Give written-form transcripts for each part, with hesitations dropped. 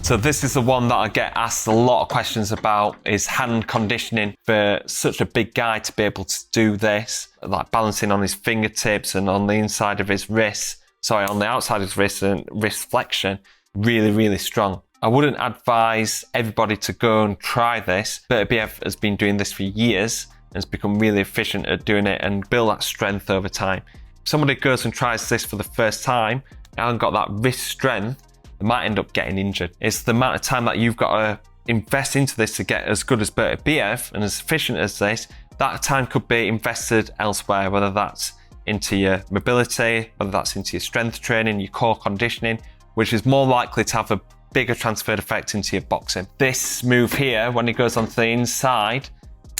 So this is the one that I get asked a lot of questions about, is hand conditioning for such a big guy to be able to do this, like balancing on his fingertips and on the inside of his wrists, on the outside of his wrist and wrist flexion, really, really strong. I wouldn't advise everybody to go and try this. Beterbiev has been doing this for years and has become really efficient at doing it and build that strength over time. If somebody goes and tries this for the first time and hasn't got that wrist strength, they might end up getting injured. It's the amount of time that you've got to invest into this to get as good as Beterbiev and as efficient as this. That time could be invested elsewhere, whether that's into your mobility, whether that's into your strength training, your core conditioning, which is more likely to have a bigger transferred effect into your boxing. This move here, when it goes onto the inside,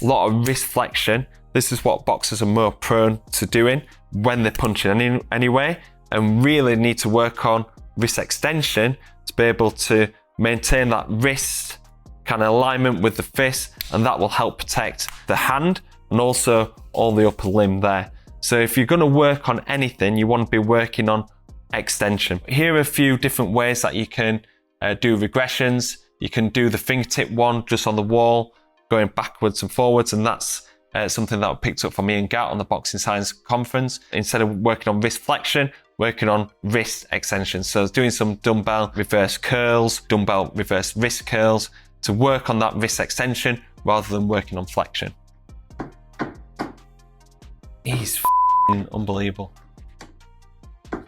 a lot of wrist flexion. This is what boxers are more prone to doing when they're punching anyway, and really need to work on wrist extension to be able to maintain that wrist kind of alignment with the fist, and that will help protect the hand and also all the upper limb there. So if you're going to work on anything, you want to be working on extension. Here are a few different ways that you can do regressions. You can do the fingertip one just on the wall, going backwards and forwards, and that's something that I picked up from Ian Gatt on the Boxing Science Conference. Instead of working on wrist flexion, working on wrist extension. So doing some dumbbell reverse curls, dumbbell reverse wrist curls to work on that wrist extension rather than working on flexion. He's unbelievable.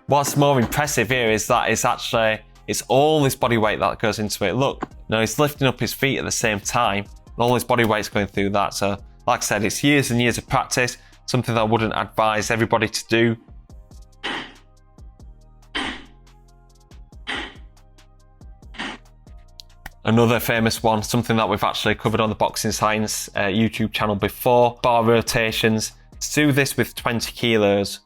What's more impressive here is that it's all this body weight that goes into it. Look, he's lifting up his feet at the same time, and all his body weight's going through that. So like I said, it's years and years of practice, something that I wouldn't advise everybody to do. Another famous one, something that we've actually covered on the Boxing Science YouTube channel before, bar rotations. To do this with 20 kilos,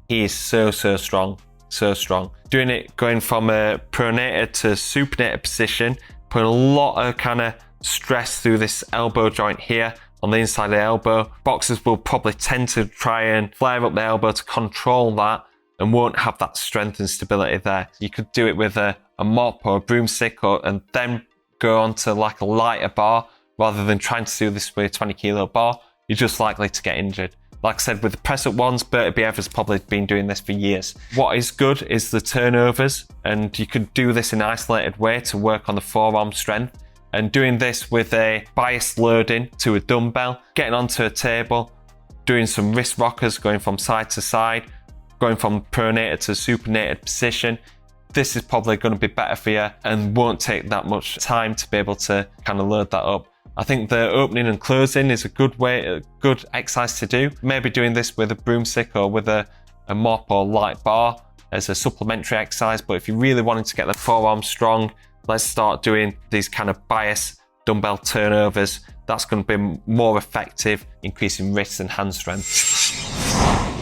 he is so strong, so strong. Doing it, going from a pronated to supinated position, putting a lot of kind of stress through this elbow joint here on the inside of the elbow. Boxers will probably tend to try and flare up the elbow to control that and won't have that strength and stability there. You could do it with a mop or a broomstick and then go on to like a lighter bar rather than trying to do this with a 20 kilo bar. You're just likely to get injured. Like I said, with the press-up ones, Beterbiev has probably been doing this for years. What is good is the turnovers, and you could do this in an isolated way to work on the forearm strength. And doing this with a biased loading to a dumbbell, getting onto a table, doing some wrist rockers, going from side to side, going from pronated to supinated position. This is probably going to be better for you and won't take that much time to be able to kind of load that up. I think the opening and closing is a good exercise to do. Maybe doing this with a broomstick or with a mop or light bar as a supplementary exercise. But if you're really wanting to get the forearm strong, let's start doing these kind of bias dumbbell turnovers. That's going to be more effective, increasing wrist and hand strength.